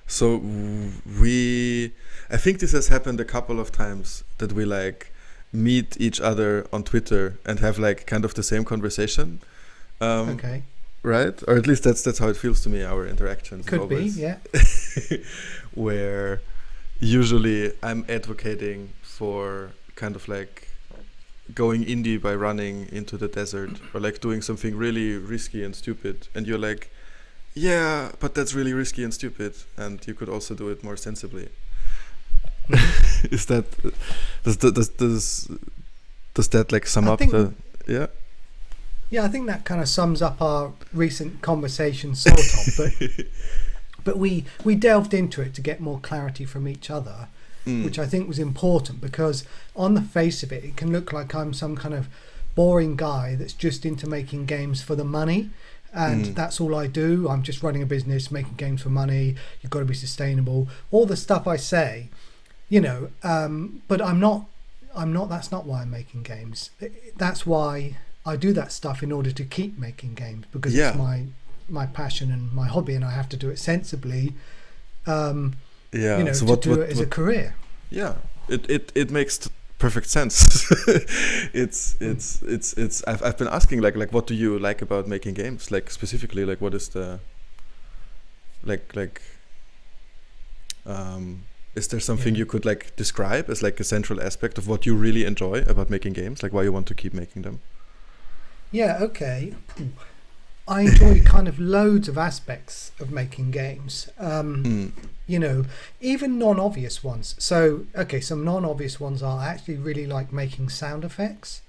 So I think this has happened a couple of times that we like meet each other on Twitter and have like kind of the same conversation. Okay. Right? Or at least that's how it feels to me, our interactions. Could be, always. yeah. Where usually I'm advocating for kind of like going indie by running into the desert or like doing something really risky and stupid. And you're like, yeah, but that's really risky and stupid. And you could also do it more sensibly. Is that, does that like sum up the, yeah? Yeah, I think that kind of sums up our recent conversation, sort of. But we delved into it to get more clarity from each other, which I think was important, because on the face of it, it can look like I'm some kind of boring guy that's just into making games for the money, and that's all I do. I'm just running a business, making games for money. You've got to be sustainable. All the stuff I say, you know, but I'm not. That's not why I'm making games. That's why I do that stuff, in order to keep making games, because it's my passion and my hobby, and I have to do it sensibly. You know, so do it as a career. Yeah, it makes perfect sense. I've been asking like what do you like about making games? Like specifically, like what is the is there something you could like describe as like a central aspect of what you really enjoy about making games? Like why you want to keep making them? Yeah, okay. I enjoy kind of loads of aspects of making games. You know, even non-obvious ones. So, okay, some non-obvious ones are I actually really like making sound effects.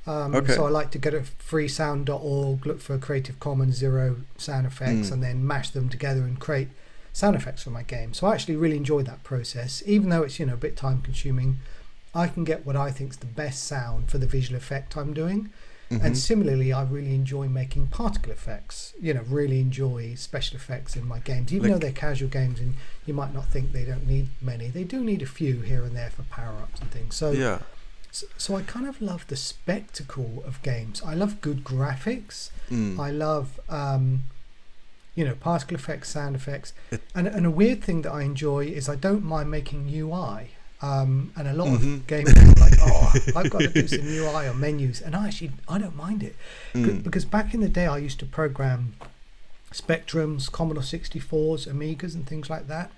So I like to go to freesound.org, look for Creative Commons 0 sound effects, and then mash them together and create sound effects for my game. So I actually really enjoy that process. Even though it's, you know, a bit time consuming, I can get what I think is the best sound for the visual effect I'm doing. And similarly, I really enjoy making particle effects, you know, really enjoy special effects in my games, even though they're casual games and you might not think they don't need many. They do need a few here and there for power-ups and things. So, so I kind of love the spectacle of games. I love good graphics. I love, you know, particle effects, sound effects. And a weird thing that I enjoy is I don't mind making UI. And a lot of gamers are like, oh, I've got to do some UI or menus, and I don't mind it, because back in the day I used to program Spectrums, Commodore 64s, Amigas and things like that,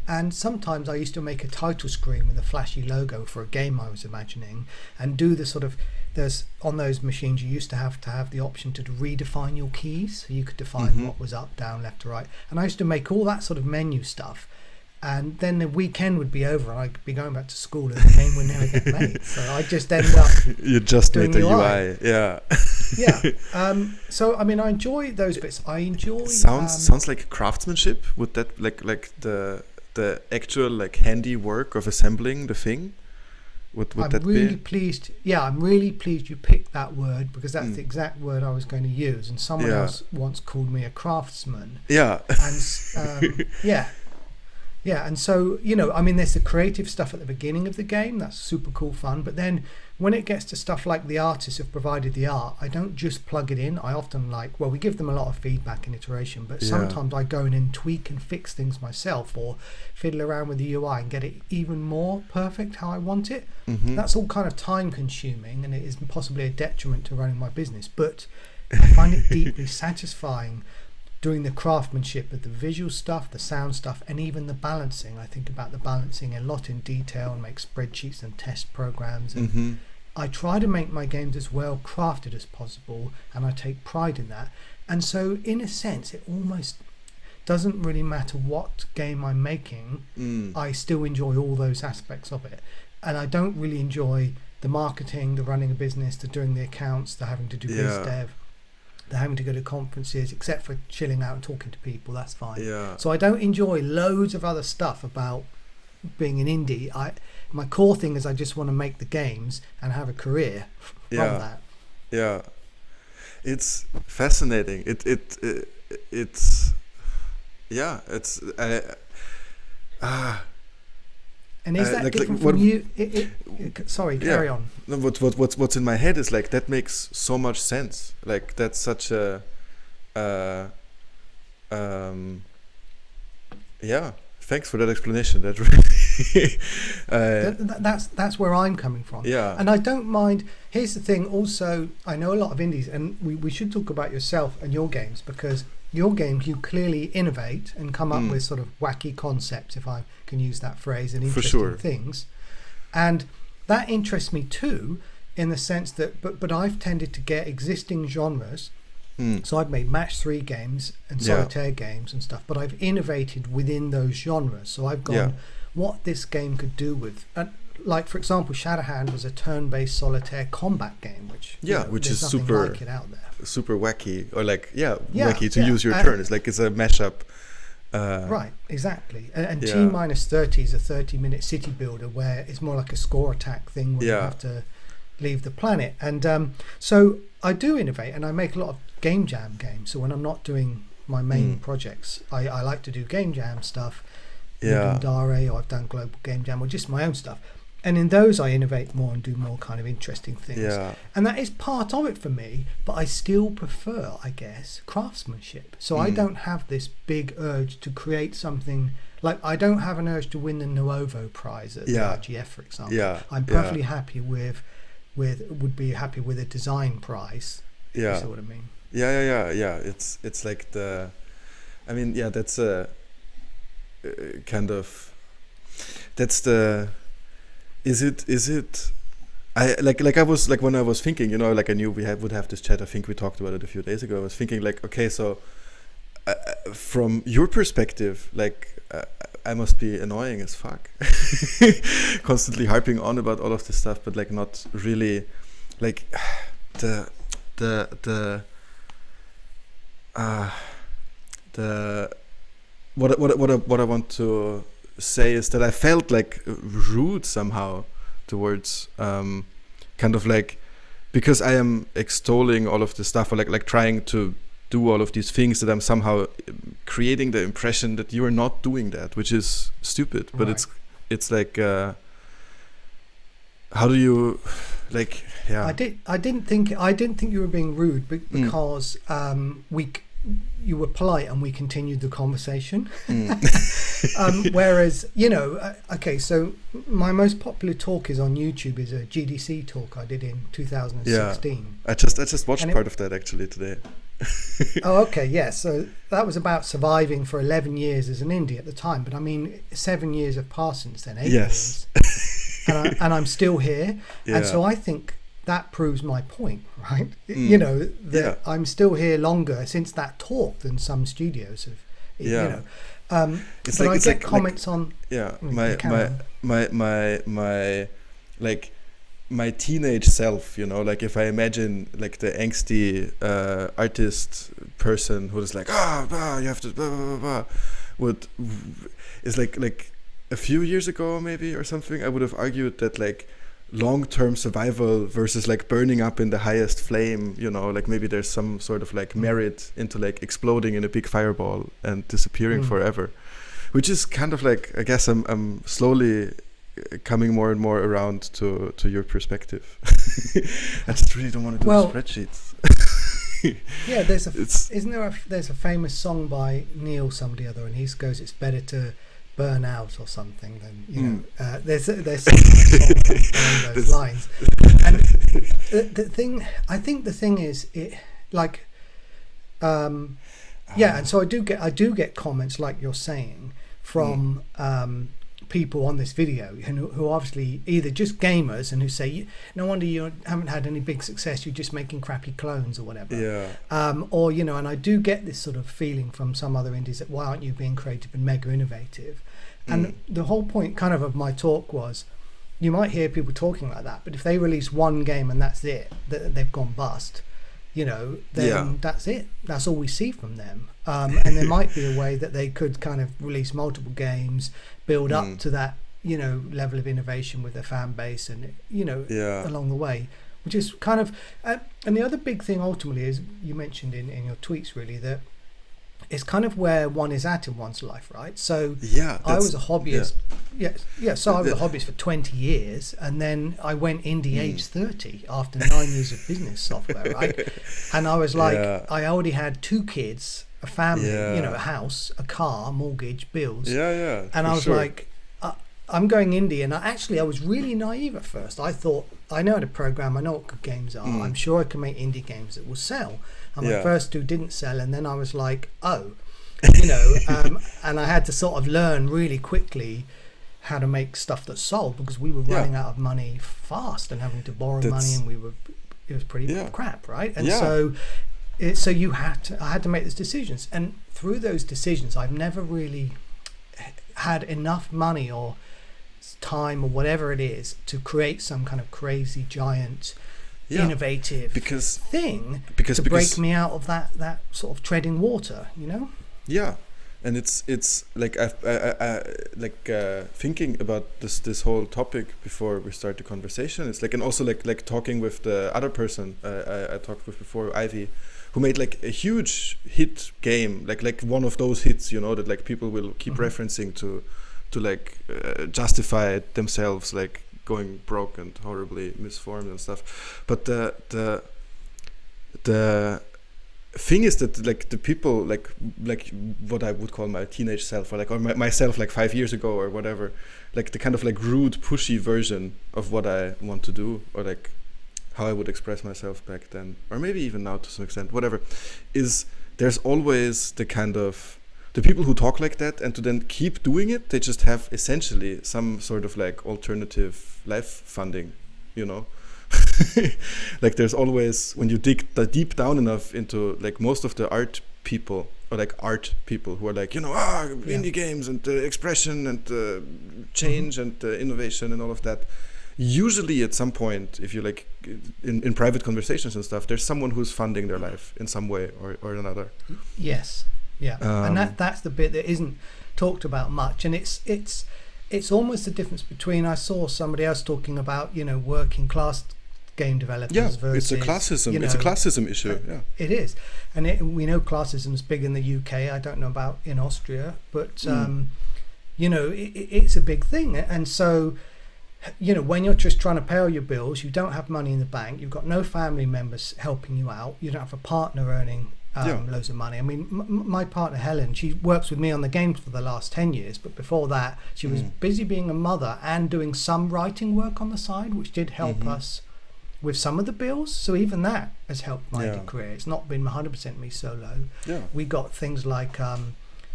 and sometimes I used to make a title screen with a flashy logo for a game I was imagining, and do the sort of, there's on those machines you used to have the option to redefine your keys, so you could define what was up, down, left or right, and I used to make all that sort of menu stuff. And then the weekend would be over and I'd be going back to school and the game would never get made. So I just end up you just doing made the UI. Yeah. Yeah. So I mean, I enjoy those bits. I enjoy sounds like craftsmanship. Would that like the actual like handiwork of assembling the thing? Would that really be? Pleased. Yeah, I'm really pleased you picked that word, because that's the exact word I was going to use. And someone else once called me a craftsman. Yeah. And yeah, and so, you know, I mean, there's the creative stuff at the beginning of the game. That's super cool fun. But then when it gets to stuff like the artists have provided the art, I don't just plug it in. I often we give them a lot of feedback and iteration, but sometimes I go in and tweak and fix things myself, or fiddle around with the UI and get it even more perfect how I want it. That's all kind of time consuming, and it is possibly a detriment to running my business. But I find it deeply satisfying doing the craftsmanship of the visual stuff, the sound stuff, and even the balancing. I think about the balancing a lot in detail and make spreadsheets and test programs. And I try to make my games as well crafted as possible, and I take pride in that. And so, in a sense, it almost doesn't really matter what game I'm making. I still enjoy all those aspects of it. And I don't really enjoy the marketing, the running a business, the doing the accounts, the having to do biz dev, the having to go to conferences, except for chilling out and talking to people. That's fine. So I don't enjoy loads of other stuff about being an indie. My core thing is I just want to make the games and have a career from that. Yeah, it's fascinating. It's and is that different from you? Sorry, carry on. No, what's in my head is like that makes so much sense. Like that's such a Thanks for that explanation. That really, that's where I'm coming from. Yeah. And I don't mind. Here's the thing. Also, I know a lot of indies, and we should talk about yourself and your games, because your games, you clearly innovate and come up with sort of wacky concepts, if I can use that phrase, and interesting things. And that interests me too, in the sense that, but I've tended to get existing genres. So I've made match 3 games and solitaire games and stuff, but I've innovated within those genres. So I've gone, what this game could do with, like for example, Shatterhand was a turn-based solitaire combat game, which which is super like it out there. Super wacky, or like wacky to use your turn. It's like it's a mashup. Right, exactly. And T-30 is a 30-minute city builder where it's more like a score attack thing where you have to leave the planet. And so I do innovate, and I make a lot of game jam games. So when I'm not doing my main projects, I like to do game jam stuff. Dare, or I've done global game jam, or just my own stuff. And in those I innovate more and do more kind of interesting things. And that is part of it for me, but I still prefer, I guess, craftsmanship. So I don't have this big urge to create something, like I don't have an urge to win the Nuovo prize at the IGF, for example. I'm perfectly happy would be happy with a design prize. You see what I mean? It's like that's a kind of, that's the, is it I was like, when I was thinking, you know, like I knew we would have this chat. I think we talked about it a few days ago. I was thinking like, okay, so from your perspective, like I must be annoying as fuck, constantly harping on about all of this stuff, but like not really, like what I want to say is that I felt like rude somehow towards kind of like, because I am extolling all of this stuff, or like trying to do all of these things, that I'm somehow creating the impression that you are not doing that, which is stupid. But it's like how do you, like, I didn't think you were being rude, because you were polite and we continued the conversation. Whereas, you know, okay, so my most popular talk is on YouTube, is a GDC talk I did in 2016. I just watched part of that actually today. Oh, okay, yeah. So that was about surviving for 11 years as an indie at the time. But I mean, 7 years have passed since then, 8 years. And I'm still here. Yeah. And so I think that proves my point, right? You know, that I'm still here longer since that talk than some studios have. You know, it's but like, I it's get like, comments on. Yeah, my my teenage self, you know, like if I imagine like the angsty artist person who is like, you have to blah, blah, blah, blah, is like a few years ago maybe or something, I would have argued that like long-term survival versus like burning up in the highest flame, you know, like maybe there's some sort of like merit into like exploding in a big fireball and disappearing forever, which is kind of like, I guess I'm slowly coming more and more around to your perspective. I just really don't want to do spreadsheets. Yeah, there's a famous song by Neil somebody other, and he goes, it's better to burn out or something than, you know, there's some kind of song along those lines. And the thing is, it like and so I do get comments like you're saying from people on this video who are obviously either just gamers and who say, no wonder you haven't had any big success, you're just making crappy clones or whatever. Or, you know, and I do get this sort of feeling from some other indies that, why aren't you being creative and mega innovative? And the whole point kind of my talk was, you might hear people talking like that, but if they release one game and that's it, they've gone bust, you know, then that's it. That's all we see from them. And there might be a way that they could kind of release multiple games, build up to that, you know, level of innovation with their fan base, and, you know, along the way, which is kind of, and the other big thing ultimately is, you mentioned in your tweets really, that it's kind of where one is at in one's life, right? So I was a hobbyist. So I was a hobbyist for 20 years, and then I went indie age 30 after 9 years of business software, right? And I was like, I already had 2 kids. a family, Yeah. a house, a car, mortgage, bills. Yeah, And for I was sure. like, I'm going indie. And I was really naive at first. I thought, I know how to program, I know what good games are. I'm sure I can make indie games that will sell. And my Yeah. first two didn't sell. And then I was like, and I had to sort of learn really quickly how to make stuff that sold, because we were Yeah. running out of money fast and having to borrow money, That's and it was pretty yeah. crap, right? And Yeah. so I had to make those decisions, and through those decisions I've never really had enough money or time or whatever it is to create some kind of crazy giant Yeah. innovative Because thing to break me out of that sort of treading water, yeah, and it's like I like thinking about this whole topic before we start the conversation. It's like, and also like talking with the other person I talked with before, Ivy, who made like a huge hit game, like one of those hits, that like people will keep referencing to like justify themselves, like going broke and horribly misformed and stuff. But the thing is that like the people like what I would call my teenage self, or myself like 5 years ago or whatever, like the kind of like rude, pushy version of what I want to do, or like how I would express myself back then, or maybe even now to some extent, whatever, is there's always the kind of the people who talk like that, and to then keep doing it, they just have essentially some sort of like alternative life funding, like there's always, when you dig deep down enough into like most of the art people, or like art people who are like, indie games and expression and change and innovation and all of that, usually at some point, if you like in private conversations and stuff, there's someone who's funding their life in some way or another. Yes. Yeah, and that's the bit that isn't talked about much, and it's almost the difference between, I saw somebody else talking about working class game developers versus, it's a classism. It's a classism issue. Yeah, it is, and we know classism's big in the UK. I don't know about in Austria, but it's a big thing, and so when you're just trying to pay all your bills, you don't have money in the bank, you've got no family members helping you out, you don't have a partner earning loads of money. I mean, my partner Helen, she works with me on the games for the last 10 years, but before that she was busy being a mother and doing some writing work on the side, which did help us with some of the bills. So even that has helped my career. It's not been 100% me solo. We got things like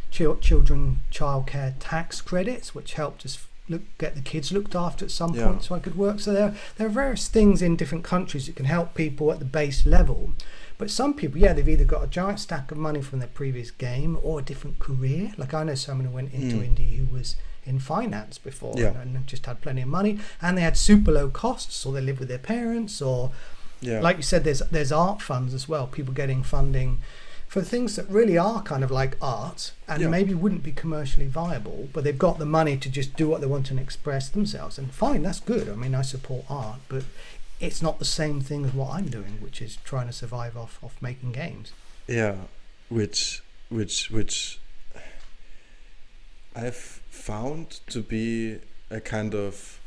children childcare tax credits, which helped us get the kids looked after at some point, so I could work. So there are various things in different countries that can help people at the base level. But some people, they've either got a giant stack of money from their previous game or a different career. Like I know someone who went into indie who was in finance before and just had plenty of money, and they had super low costs, or they live with their parents, or like you said, there's art funds as well, people getting funding for things that really are kind of like art and maybe wouldn't be commercially viable, but they've got the money to just do what they want and express themselves. And fine, that's good. I mean, I support art, but it's not the same thing as what I'm doing, which is trying to survive off making games. Yeah, which I've found to be a kind of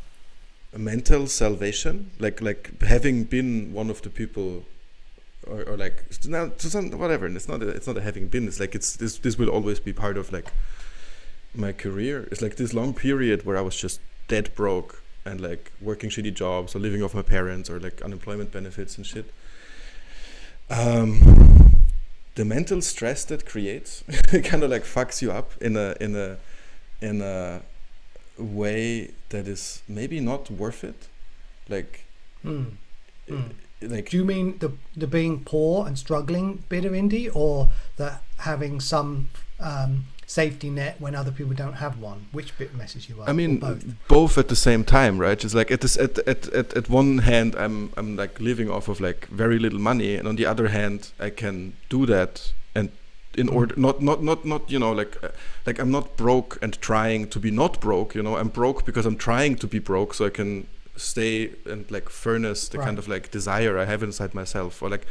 a mental salvation, like having been one of the people, or like now to some whatever. And it's not a having been. It's like this will always be part of like my career. It's like this long period where I was just dead broke and like working shitty jobs or living off my parents or like unemployment benefits and shit. The mental stress that creates it kind of like fucks you up in a way that is maybe not worth it. Like, like. Do you mean the being poor and struggling bit of indie, or the having some safety net when other people don't have one? Which bit messes you up? I mean, both at the same time, right? It's like at one hand, I'm like living off of like very little money, and on the other hand, I can do that, and in order not like I'm not broke and trying to be not broke. I'm broke because I'm trying to be broke, so I can stay and like furnace the kind of like desire I have inside myself, or like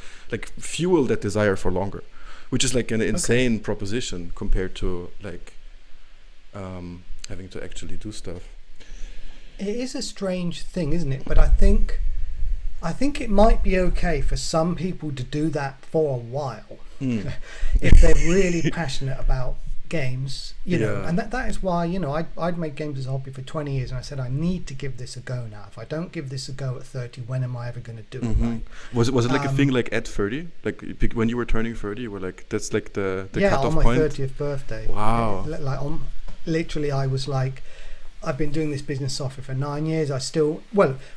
fuel that desire for longer, which is like an insane proposition compared to like having to actually do stuff. It is a strange thing, isn't it? But I think I think it might be okay for some people to do that for a while Mm. if they're really passionate about games, you know, Yeah. and that is why, you know, I'd made games as a hobby for 20 years, and I said I need to give this a go now. If I don't give this a go at 30, when am I ever going to do it? Mhm. Right? Was it like a thing like at 30? Like when you were turning 30, you were like, that's like the Yeah, cutoff on my point? 30th birthday. Wow. Like literally, I was like, I've been doing this business software for 9 years.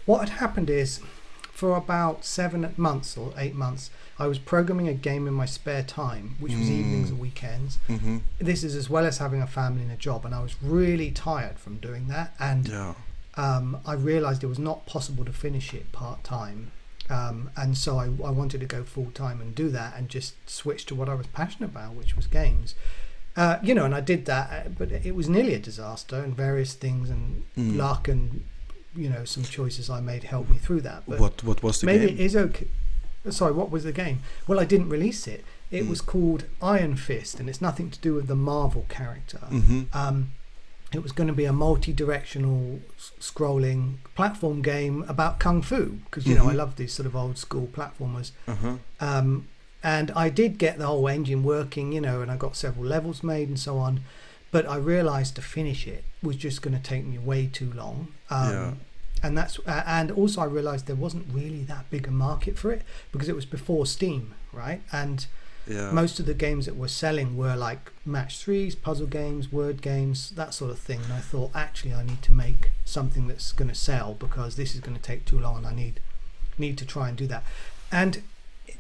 What had happened is, for about 7 months or 8 months, I was programming a game in my spare time, which was evenings and weekends. Mm-hmm. This is as well as having a family and a job, and I was really tired from doing that. And Yeah. I realised it was not possible to finish it part time, and so I wanted to go full time and do that, and just switch to what I was passionate about, which was games. You know, and I did that, but it was nearly a disaster, and various things and luck and, you know, some choices I made helped me through that. But What was the maybe game? it is okay. Sorry, what was the game? Well, I didn't release it. It was called Iron Fist, and it's nothing to do with the Marvel character. Mm-hmm. It was going to be a multi-directional scrolling platform game about kung fu, because, you know, I love these sort of old school platformers. Uh-huh. And I did get the whole engine working, you know, and I got several levels made and so on. But I realised to finish it was just going to take me way too long. Yeah. And that's and also I realised there wasn't really that big a market for it, because it was before Steam, right? And Yeah. most of the games that were selling were like match threes, puzzle games, word games, that sort of thing. And I thought, actually, I need to make something that's going to sell, because this is going to take too long, and I need to try and do that. And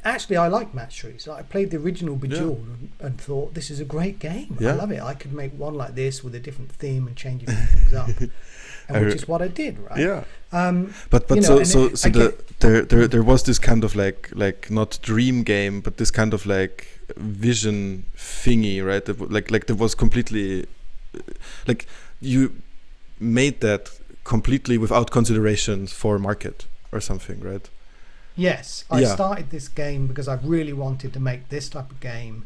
actually, I like match threes. I played the original Bejeweled and thought, this is a great game. Yeah. I love it. I could make one like this with a different theme and change a few things up, and which is what I did, right? Yeah. But you know, there was this kind of like not dream game, but this kind of like vision thingy, right? Like there was completely like you made that completely without considerations for market or something, right? Yes, I started this game because I really wanted to make this type of game,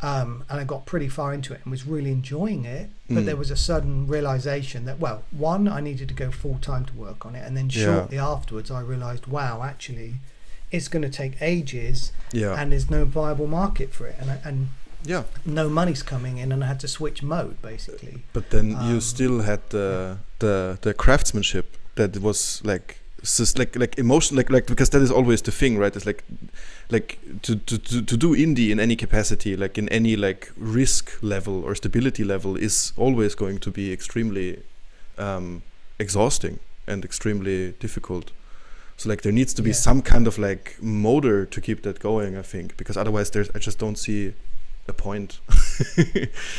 and I got pretty far into it and was really enjoying it. But there was a sudden realization that, well, one, I needed to go full time to work on it, and then shortly afterwards I realized, wow, actually, it's going to take ages, and there's no viable market for it, and no money's coming in, and I had to switch mode basically. But then you still had the craftsmanship that was like emotion, like because that is always the thing, right? It's like to do indie in any capacity, like in any like risk level or stability level, is always going to be extremely exhausting and extremely difficult. So like there needs to be some kind of like motor to keep that going, I think, because otherwise I just don't see a point.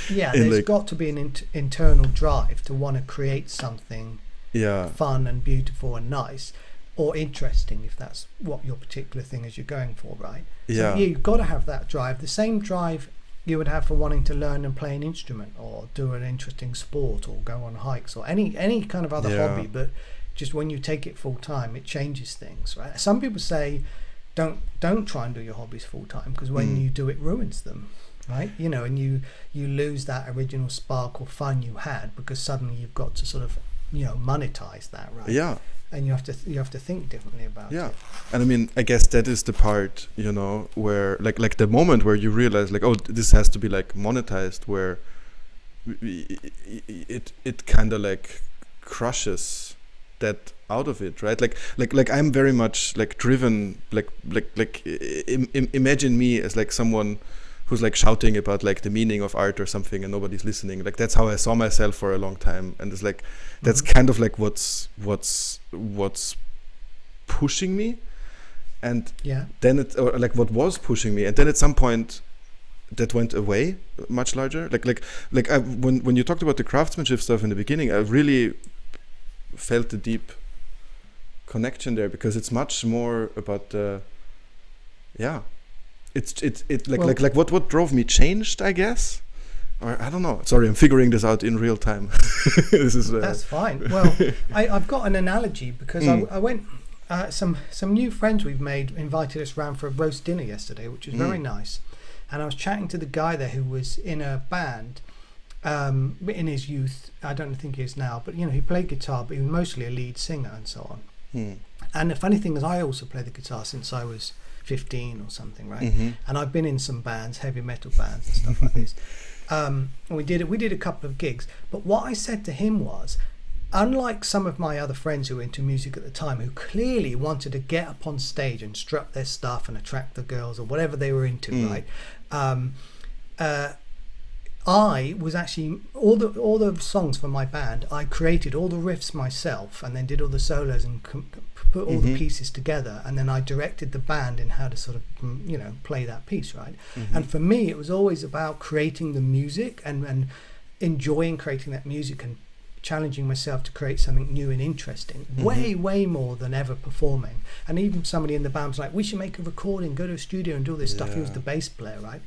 There's got to be an internal drive to want to create something fun and beautiful and nice, or interesting, if that's what your particular thing is you're going for, right? So you've got to have that drive, the same drive you would have for wanting to learn and play an instrument, or do an interesting sport, or go on hikes, or any kind of other hobby. But just when you take it full time, it changes things, right? Some people say don't try and do your hobbies full time, because when you do, it ruins them, right? You know, and you lose that original spark or fun you had, because suddenly you've got to sort of, you know, monetize that, right? Yeah. And you have to think differently about it. And I mean, I guess that is the part, you know, where like the moment where you realize like, oh, this has to be like monetized, where it kind of like crushes that out of it, right? Like I'm very much like driven, imagine me as like someone who's like shouting about like the meaning of art or something, and nobody's listening. Like that's how I saw myself for a long time, and it's like that's kind of like what's pushing me, and then or like what was pushing me, and then at some point that went away much larger. Like when you talked about the craftsmanship stuff in the beginning, I really felt the deep connection there, because it's much more about the like what drove me changed, I guess, or I don't know. Sorry, I'm figuring this out in real time. This is that's fine. Well, I've got an analogy, because I went. Some new friends we've made invited us round for a roast dinner yesterday, which was very nice. And I was chatting to the guy there who was in a band in his youth. I don't think he is now, but you know, he played guitar, but he was mostly a lead singer and so on. And the funny thing is, I also play the guitar since I was 15 or something, right? And I've been in some bands, heavy metal bands and stuff like this. And we did a couple of gigs. But what I said to him was, unlike some of my other friends who were into music at the time, who clearly wanted to get up on stage and strut their stuff and attract the girls or whatever they were into, right? I was actually all the songs for my band. I created all the riffs myself, and then did all the solos and put all the pieces together. And then I directed the band in how to sort of play that piece, right? And for me, it was always about creating the music and enjoying creating that music and challenging myself to create something new and interesting. Way more than ever performing. And even somebody in the band was like, "We should make a recording, go to a studio and do all this stuff." He was the bass player, right?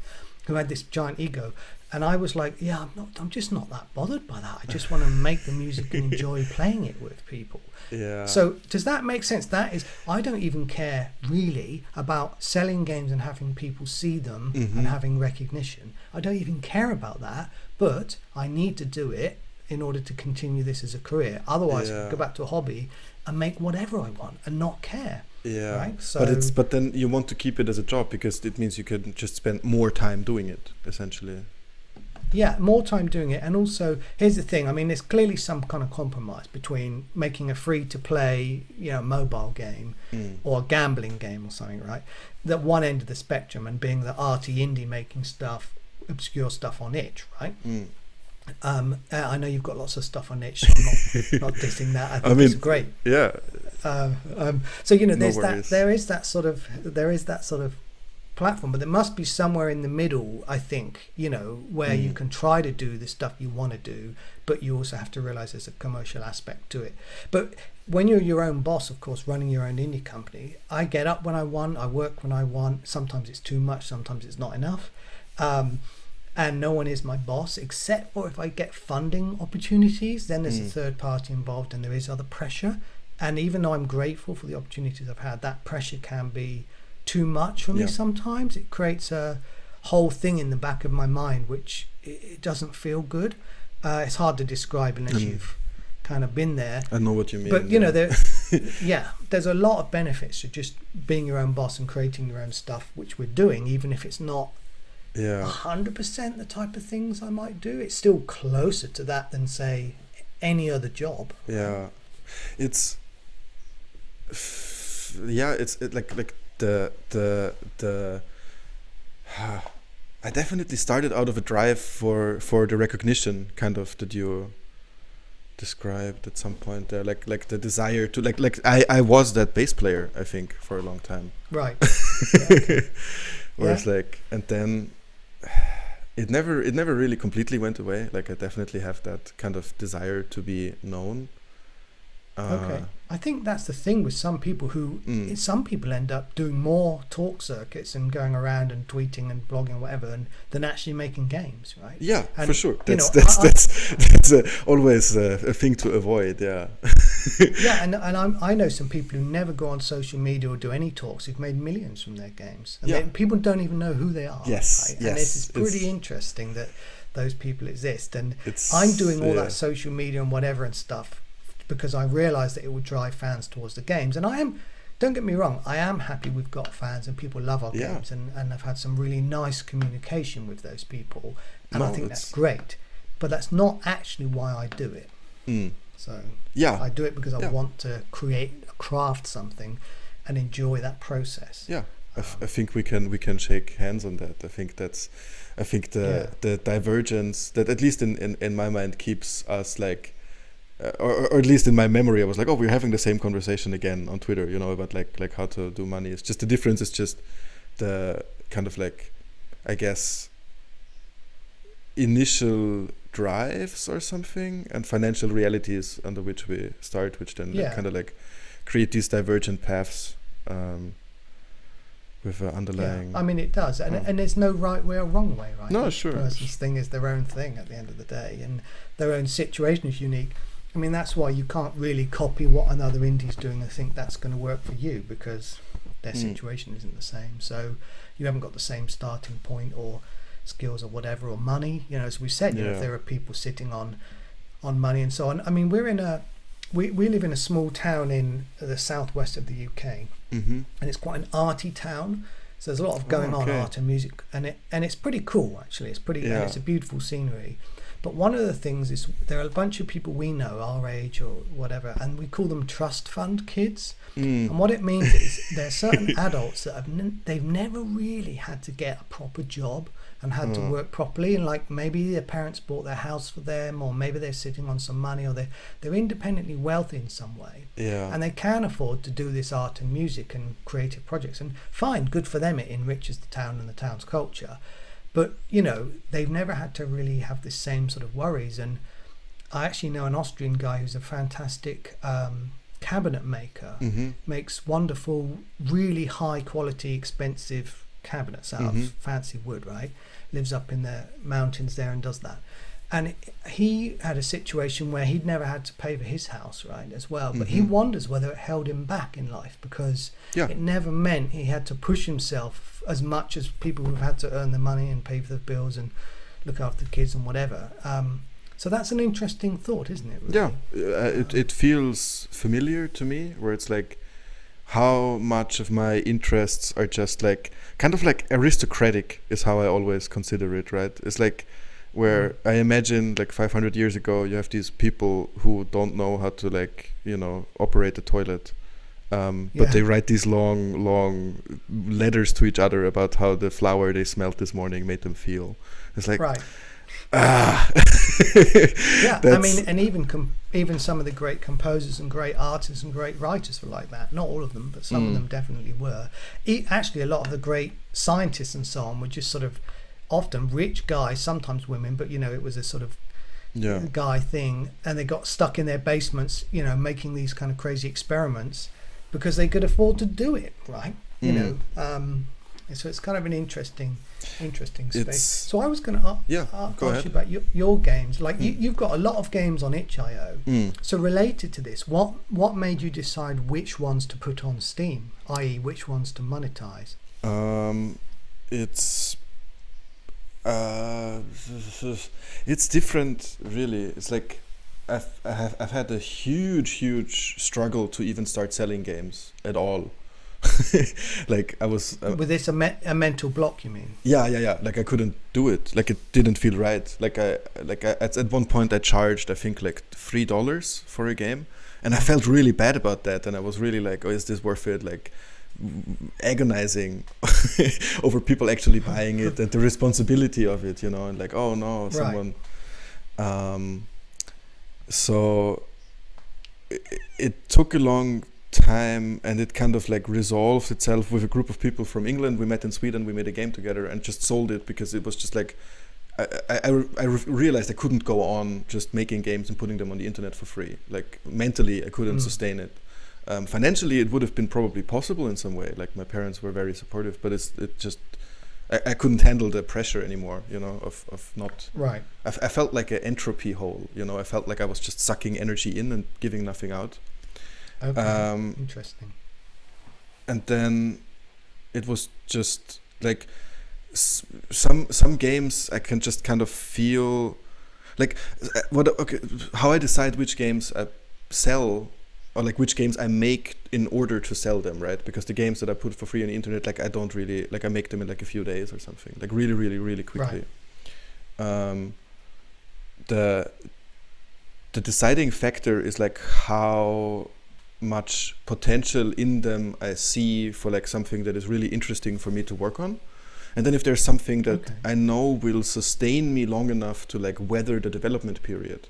Who had this giant ego. And I was like, yeah, I'm just not that bothered by that. I just want to make the music and enjoy playing it with people. Yeah. So does that make sense? That is, I don't even care really about selling games and having people see them and having recognition. I don't even care about that, but I need to do it in order to continue this as a career. Otherwise, I could go back to a hobby and make whatever I want and not care. Yeah, right? So, but then you want to keep it as a job because it means you can just spend more time doing it, essentially. Yeah, more time doing it. And also, here's the thing. I mean, there's clearly some kind of compromise between making a free-to-play, mobile game or a gambling game or something, right? That one end of the spectrum, and being the arty indie making stuff, obscure stuff on itch, right? I know you've got lots of stuff on itch, so I'm not dissing that. I think it's great. Yeah. So there is that sort of platform, but there must be somewhere in the middle, I think, where you can try to do the stuff you want to do, but you also have to realize there's a commercial aspect to it. But when you're your own boss, of course, running your own indie company, I get up when I want, I work when I want. Sometimes it's too much, sometimes it's not enough. And no one is my boss, except for if I get funding opportunities, then there's a third party involved and there is other pressure. And even though I'm grateful for the opportunities I've had, that pressure can be too much for me sometimes. It creates a whole thing in the back of my mind which it doesn't feel good. It's hard to describe unless you've kind of been there. I know what you mean. But there's a lot of benefits to just being your own boss and creating your own stuff, which we're doing, even if it's not 100% the type of things I might do. It's still closer to that than, say, any other job. It's like the I definitely started out of a drive for the recognition, kind of, that you described at some point there, like the desire to like I was that bass player, I think, for a long time, right? Where it's like, and then it never really completely went away. Like, I definitely have that kind of desire to be known. Okay, I think that's the thing with some people who some people end up doing more talk circuits and going around and tweeting and blogging and whatever than actually making games, right? Yeah, and, for sure. That's always a thing to avoid. Yeah. Yeah, and I know some people who never go on social media or do any talks who've made millions from their games, and people don't even know who they are. Yes, right? And it's pretty interesting that those people exist. And I'm doing all that social media and whatever and stuff because I realised that it would drive fans towards the games. And don't get me wrong, I am happy we've got fans and people love our games, and I've had some really nice communication with those people, and I think that's great. But that's not actually why I do it. So I do it because I want to craft something and enjoy that process. Yeah, I think we can shake hands on that. I think the divergence that, at least in my mind, keeps us like, or at least in my memory, I was like, oh, we're having the same conversation again on Twitter, about like how to do money. It's just the difference is just the kind of like, I guess, initial drives or something, and financial realities under which we start, which then kind of like create these divergent paths with underlying. I mean, it does, and there's no right way or wrong way, right? No, Each sure. person's thing is their own thing at the end of the day, and their own situation is unique. I mean, that's why you can't really copy what another indie's doing and think that's going to work for you, because their situation isn't the same. So you haven't got the same starting point or skills or whatever, or money. As we said, if there are people sitting on money and so on. I mean, we're in a we live in a small town in the southwest of the UK, Mm-hmm. and it's quite an arty town. So there's a lot of going on, art and music, and it's pretty cool actually. It's pretty, and it's a beautiful scenery. But one of the things is there are a bunch of people we know, our age or whatever, and we call them trust fund kids. And what it means is there's certain adults that they've never really had to get a proper job and had to work properly, and like maybe their parents bought their house for them, or maybe they're sitting on some money, or they're independently wealthy in some way, and they can afford to do this art and music and creative projects, and fine, good for them, it enriches the town and the town's culture. But you know, they've never had to really have the same sort of worries. And I actually know an Austrian guy who's a fantastic cabinet maker, makes wonderful, really high quality, expensive cabinets out of fancy wood, right? Lives up in the mountains there and does that. And he had a situation where he'd never had to pay for his house, right, as well. But he wonders whether it held him back in life, because it never meant he had to push himself as much as people who've had to earn the money and pay for the bills and look after the kids and whatever. So that's an interesting thought, isn't it? Really? Yeah, it feels familiar to me, where it's like how much of my interests are just like kind of like aristocratic is how I always consider it, right? It's like where I imagine like 500 years ago you have these people who don't know how to, like, you know, operate a toilet, but they write these long letters to each other about how the flower they smelled this morning made them feel. It's like I mean, and even some of the great composers and great artists and great writers were like that. Not all of them, but some of them definitely were. Actually, a lot of the great scientists and so on were just sort of often rich guys, sometimes women, but you know, it was a sort of guy thing, and they got stuck in their basements, you know, making these kind of crazy experiments because they could afford to do it, right? You know, so it's kind of an interesting space. So I was going to ask you about your games. Like you've got a lot of games on itch.io. So related to this, what made you decide which ones to put on Steam, i.e. which ones to monetize? It's different, really. It's like I've had a huge struggle to even start selling games at all. Like I was with this a mental block, you mean? Yeah. Like I couldn't do it. Like it didn't feel right. Like I at one point I charged, I think, like $3 for a game, and I felt really bad about that. And I was really like, oh, is this worth it? Like agonizing over people actually buying it and the responsibility of it, you know, and like, oh no, someone. So it took a long time, and it kind of like resolved itself with a group of people from England. We met in Sweden, we made a game together and just sold it, because it was just like I realized I couldn't go on just making games and putting them on the internet for free. Like mentally I couldn't sustain it. Financially it would have been probably possible in some way, like my parents were very supportive, but it just I couldn't handle the pressure anymore, you know, of not right. I felt like an entropy hole, you know. I felt like I was just sucking energy in and giving nothing out. Okay. Interesting. And then it was just like some games I can just kind of feel like how I decide which games I sell, or like which games I make in order to sell them, right? Because the games that I put for free on the internet, like I don't really, like I make them in like a few days or something, like really quickly. Right. The deciding factor is like how much potential in them I see for like something that is really interesting for me to work on. And then if there's something that I know will sustain me long enough to like weather the development period,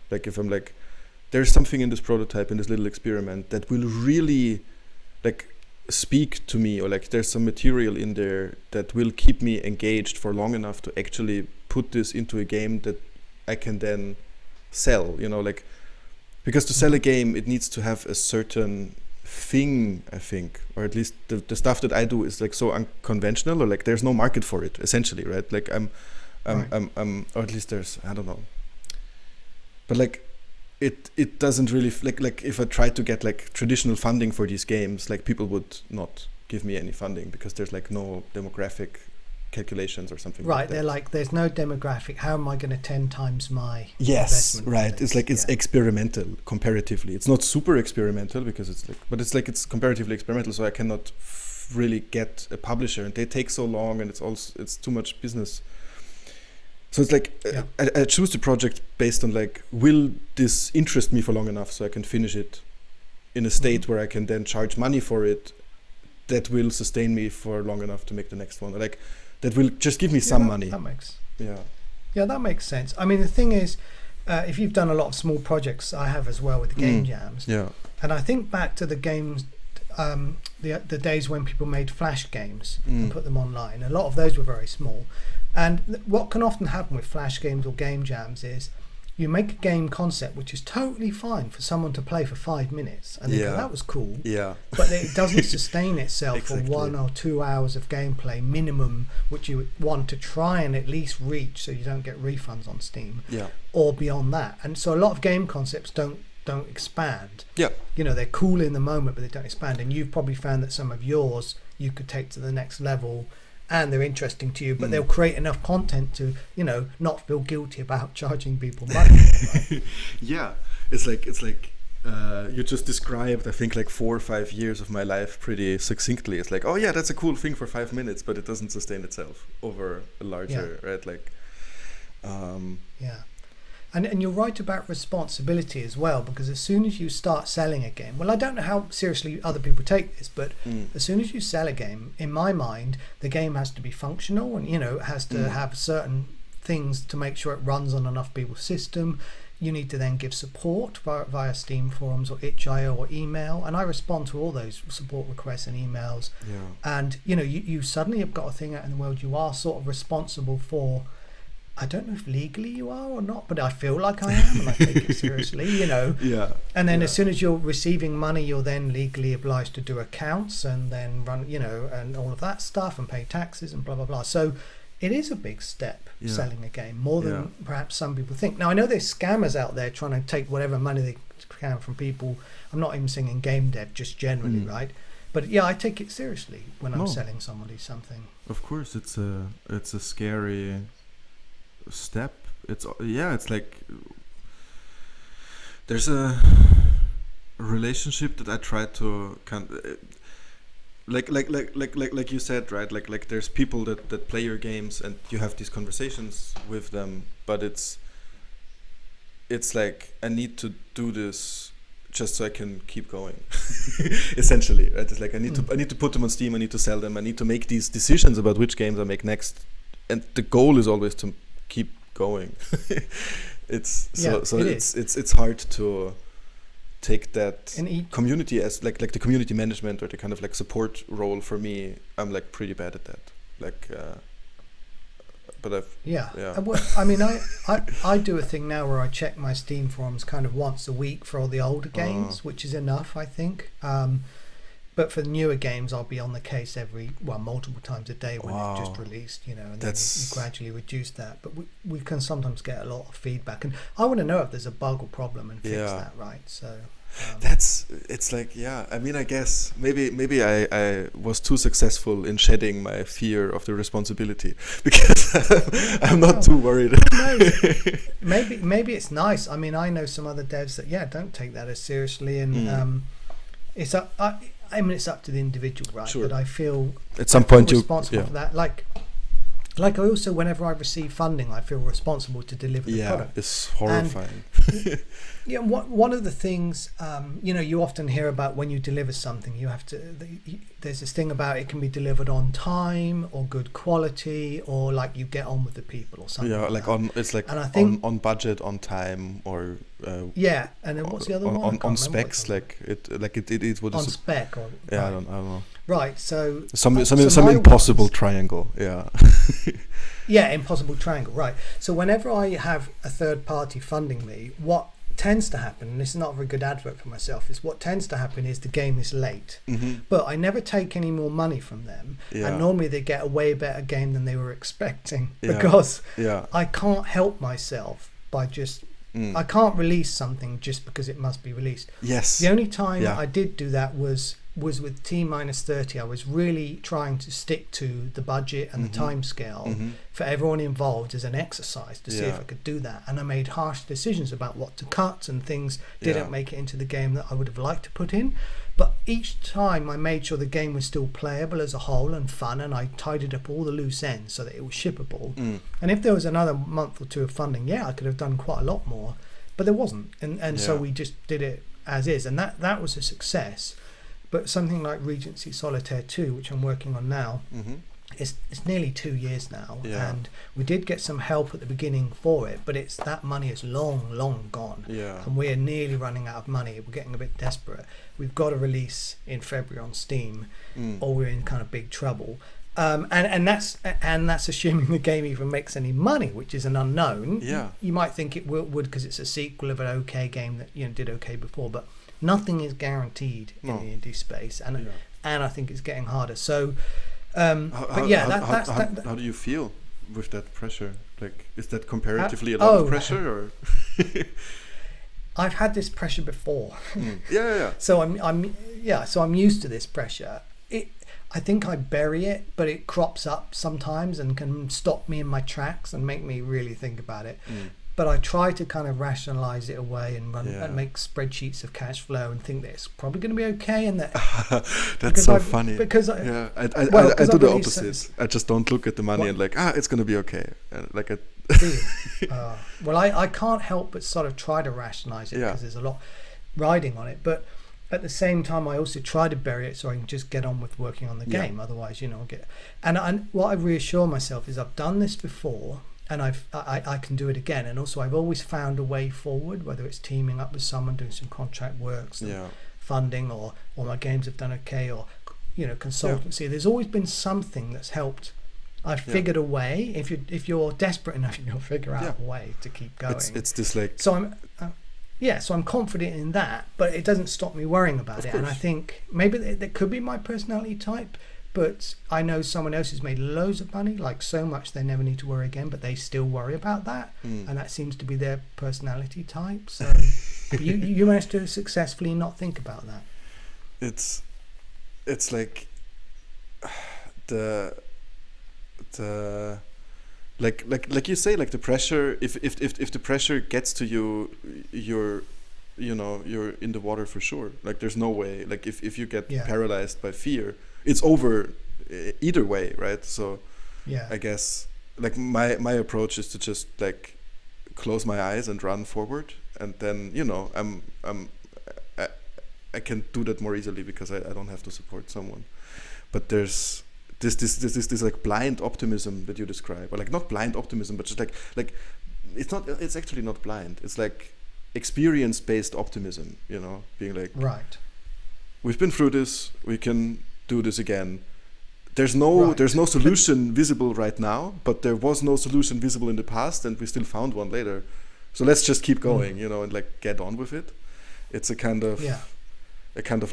like if I'm like, there's something in this prototype, in this little experiment that will really like speak to me, or like there's some material in there that will keep me engaged for long enough to actually put this into a game that I can then sell, you know, like, because to sell a game, it needs to have a certain thing, I think, or at least the stuff that I do is like so unconventional, or like there's no market for it, essentially, right? Like I'm or at least there's, I don't know, but like it doesn't really like if I try to get like traditional funding for these games, like people would not give me any funding because there's like no demographic calculations or something. Right, like that. they're like, there's no demographic. How am I going to 10 times my Yes, investment? right. It's like it's experimental comparatively. It's not super experimental because it's comparatively experimental. So I cannot really get a publisher, and they take so long, and it's too much business. So it's like I choose the project based on like, will this interest me for long enough so I can finish it in a state where I can then charge money for it that will sustain me for long enough to make the next one. Like that will just give me some money. That makes Yeah, that makes sense. I mean, the thing is, if you've done a lot of small projects, I have as well with the game jams. Yeah. And I think back to the games, the days when people made flash games and put them online. A lot of those were very small. And what can often happen with flash games or game jams is you make a game concept which is totally fine for someone to play for 5 minutes, and they go, that was cool. Yeah. But it doesn't sustain itself Exactly. for 1 or 2 hours of gameplay minimum, which you want to try and at least reach so you don't get refunds on Steam. Yeah. Or beyond that. And so a lot of game concepts don't expand. Yeah. You know, they're cool in the moment, but they don't expand. And you've probably found that some of yours you could take to the next level, and they're interesting to you, but they'll create enough content to, you know, not feel guilty about charging people money. Right? Yeah, it's like you just described, I think, like 4 or 5 years of my life pretty succinctly. It's like, oh yeah, that's a cool thing for 5 minutes, but it doesn't sustain itself over a larger, right? Like, yeah. And you're right about responsibility as well, because as soon as you start selling a game, well, I don't know how seriously other people take this, but as soon as you sell a game, in my mind, the game has to be functional, and, you know, it has to have certain things to make sure it runs on enough people's system. You need to then give support via Steam forums or itch.io or email, and I respond to all those support requests and emails. Yeah. And, you know, you suddenly have got a thing out in the world you are sort of responsible for. I don't know if legally you are or not, but I feel like I am, and I take it seriously, you know. Yeah. And then as soon as you're receiving money, you're then legally obliged to do accounts and then run, you know, and all of that stuff, and pay taxes and blah, blah, blah. So it is a big step, selling a game, more than perhaps some people think. Now, I know there's scammers out there trying to take whatever money they can from people. I'm not even saying in game dev, just generally, right? But yeah, I take it seriously when I'm selling somebody something. Of course, it's a scary step. It's like there's a relationship that I try to like you said, right? Like there's people that play your games and you have these conversations with them, but it's like I need to do this just so I can keep going. Essentially, right? It's like I need to put them on Steam, I need to sell them, I need to make these decisions about which games I make next, and the goal is always to keep going. It's hard to take that community as like the community management or the kind of like support role. For me, I'm like pretty bad at that. Like, but I've Well, I mean, I do a thing now where I check my Steam forums kind of once a week for all the older games, which is enough, I think. But for the newer games, I'll be on the case multiple times a day when it's just released, you know, and then you gradually reduce that. But we can sometimes get a lot of feedback, and I want to know if there's a bug or problem and fix that, right? So it's like, I mean, I guess maybe I was too successful in shedding my fear of the responsibility, because I'm not too worried. Maybe it's nice. I mean, I know some other devs that don't take that as seriously, and it's up. I mean, it's up to the individual, right? Sure. But I feel at some point you're responsible for that. Like I also, whenever I receive funding, I feel responsible to deliver the product. It's horrifying. And, one of the things, you know, you often hear about when you deliver something, you have to. There's this thing about it can be delivered on time or good quality, or like you get on with the people or something. Yeah, like on and I think on budget, on time, or and then what's the other one? On specs, like it would on spec or I don't know. Right, so some impossible triangle, impossible triangle, right. So whenever I have a third party funding me, what tends to happen, and this is not a very good advert for myself, is what tends to happen is the game is late, but I never take any more money from them, and normally they get a way better game than they were expecting, because I can't help myself by just I can't release something just because it must be released. Yes. The only time I did do that was was with T minus 30, I was really trying to stick to the budget and the time scale for everyone involved as an exercise to see if I could do that. And I made harsh decisions about what to cut, and things didn't make it into the game that I would have liked to put in. But each time I made sure the game was still playable as a whole and fun, and I tidied up all the loose ends so that it was shippable. And if there was another month or two of funding, I could have done quite a lot more. But there wasn't. And so we just did it as is. And that was a success. But something like Regency Solitaire 2, which I'm working on now, it's nearly 2 years now. And we did get some help at the beginning for it, but that money is long gone. And we're nearly running out of money. We're getting a bit desperate. We've got to release in February on Steam, or we're in kind of big trouble. And that's assuming the game even makes any money, which is an unknown. You might think it would because it's a sequel of an okay game that did okay before, but nothing is guaranteed in the indie space, and I think it's getting harder. So, how do you feel with that pressure? Like, is that comparatively a lot of pressure, or? I've had this pressure before. So I'm used to this pressure. I think I bury it, but it crops up sometimes and can stop me in my tracks and make me really think about it. But I try to kind of rationalize it away and run and make spreadsheets of cash flow and think that it's probably going to be okay. And that that's so funny. Because I do the opposite. I just don't look at the money and it's going to be okay. Well, I can't help but sort of try to rationalize it because there's a lot riding on it. But at the same time, I also try to bury it so I can just get on with working on the game. Otherwise, I'll get. And what I reassure myself is I've done this before. And I can do it again. And also I've always found a way forward, whether it's teaming up with someone, doing some contract work, some funding, or my games have done okay, or consultancy. There's always been something that's helped. I've figured a way. If you're desperate enough, you'll figure out a way to keep going. It's this like. So I'm confident in that, but it doesn't stop me worrying about it. And I think maybe that could be my personality type. But I know someone else who's made loads of money, like so much they never need to worry again, but they still worry about that. And that seems to be their personality type. So you managed to successfully not think about that. It's like the like you say, like the pressure, if the pressure gets to you, you're in the water for sure. Like there's no way, like if you get paralyzed by fear, it's over either way, right? So I guess like my approach is to just like close my eyes and run forward, and then I can do that more easily because I don't have to support someone. But there's this like blind optimism that you describe, or like not blind optimism, but just like it's actually not blind. It's like experience-based optimism, being like, right, we've been through this, we can do this again. There's no solution visible right now, but there was no solution visible in the past, and we still found one later. So let's just keep going, and like get on with it. It's a kind of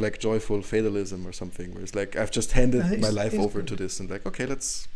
like joyful fatalism or something, where it's like I've just handed my life over to this, and like okay, let's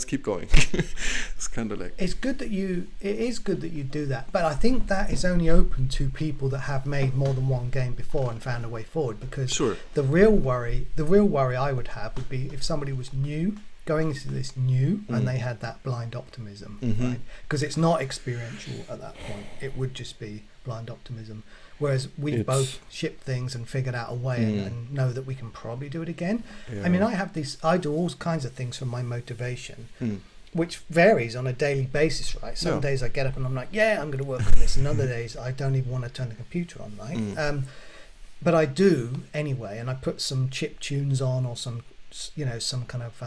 keep going. It's kind of like it is good that you do that, but I think that is only open to people that have made more than one game before and found a way forward. Because the real worry I would have would be if somebody was new, going into this new, and they had that blind optimism, right? Because it's not experiential at that point; it would just be blind optimism. Whereas we've both shipped things and figured out a way and know that we can probably do it again. I mean, I do all kinds of things for my motivation, which varies on a daily basis, right? Some days I get up and I'm like, I'm going to work on this. And other days I don't even want to turn the computer on, right? But I do anyway, and I put some chip tunes on or some kind of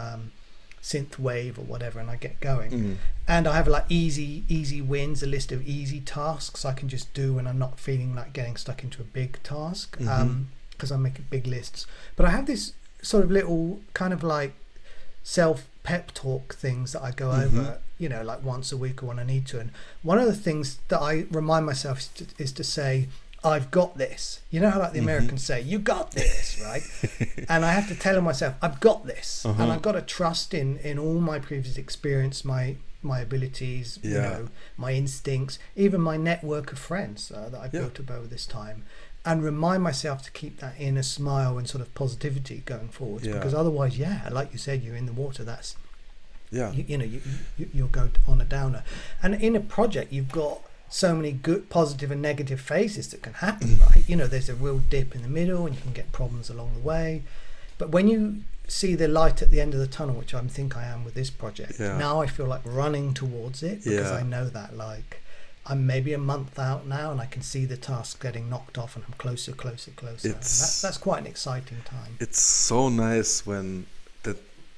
synth wave or whatever, and I get going. And I have like easy wins, a list of easy tasks I can just do when I'm not feeling like getting stuck into a big task, because I'm making big lists. But I have this sort of little kind of like self pep talk things that I go over, like once a week or when I need to. And one of the things that I remind myself is to say, I've got this. You know how like the Americans say, you got this, right? And I have to tell myself, I've got this. And I've got to trust in all my previous experience, my abilities, my instincts, even my network of friends that I built up over this time. and remind myself to keep that inner smile and sort of positivity going forward. Yeah. Because otherwise, like you said, you're in the water. That's Yeah. You'll go on a downer. And in a project, you've got so many good, positive and negative phases that can happen, right? There's a real dip in the middle and you can get problems along the way. But when you see the light at the end of the tunnel, which I think I am with this project, now I feel like running towards it, because I know that like I'm maybe a month out now and I can see the task getting knocked off and I'm closer. And that's quite an exciting time. It's so nice when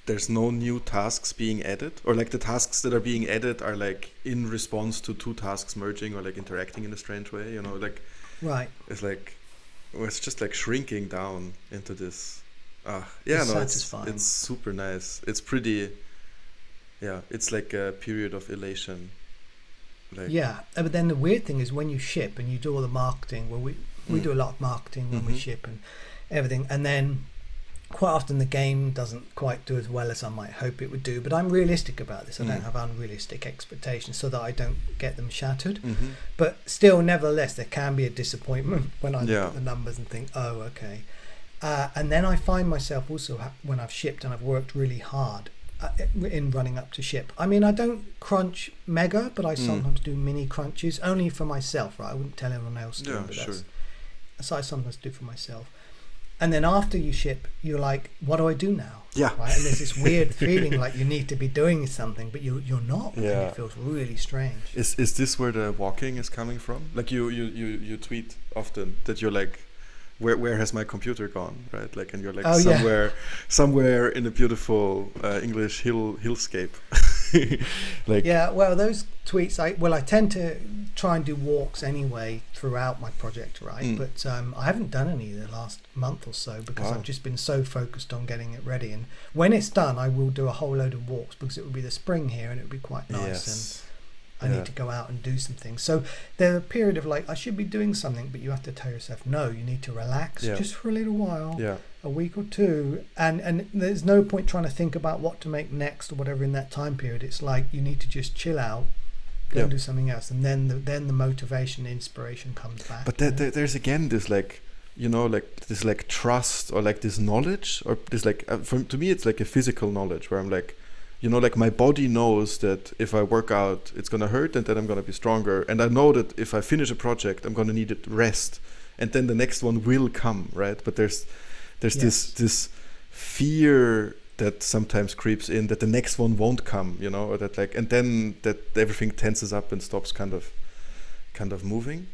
there's no new tasks being added, or like the tasks that are being added are like in response to two tasks merging or like interacting in a strange way, like right. It's like it's just like shrinking down into this. Satisfying. It's super nice. It's pretty. Yeah, it's like a period of elation. Like, but then the weird thing is when you ship and you do all the marketing. Well, we do a lot of marketing when we ship and everything, and then quite often the game doesn't quite do as well as I might hope it would do. But I'm realistic about this. I don't have unrealistic expectations so that I don't get them shattered. But still, nevertheless, there can be a disappointment when I look at the numbers and think, oh, okay. And then I find myself also when I've shipped and I've worked really hard in running up to ship. I mean, I don't crunch mega, but I sometimes do mini crunches only for myself, right? I wouldn't tell anyone else to, but that's I sometimes do for myself. And then after you ship, you're like, what do I do now? Yeah. Right? And there's this weird feeling like you need to be doing something, but you're not. Yeah. And it feels really strange. Is this where the walking is coming from? Like you tweet often that you're like, where has my computer gone, right? Like, and you're like somewhere in a beautiful English hillscape. Like, well, those tweets, I tend to try and do walks anyway throughout my project, right? But I haven't done any the last month or so because I've just been so focused on getting it ready. And when it's done, I will do a whole load of walks because it will be the spring here and it would be quite nice. And I need to go out and do some things. So there's a period of like, I should be doing something, but you have to tell yourself, no, you need to relax just for a little while, a week or two. And there's no point trying to think about what to make next or whatever in that time period. It's like, you need to just chill out, go and do something else. And then the motivation, the inspiration comes back. But there's again this like, like this like trust or like this knowledge or this like, to me, it's like a physical knowledge where I'm like, like my body knows that if I work out, it's going to hurt and then I'm going to be stronger. And I know that if I finish a project, I'm going to need rest. And then the next one will come, right? But there's this fear that sometimes creeps in that the next one won't come, or that like, and then that everything tenses up and stops kind of moving.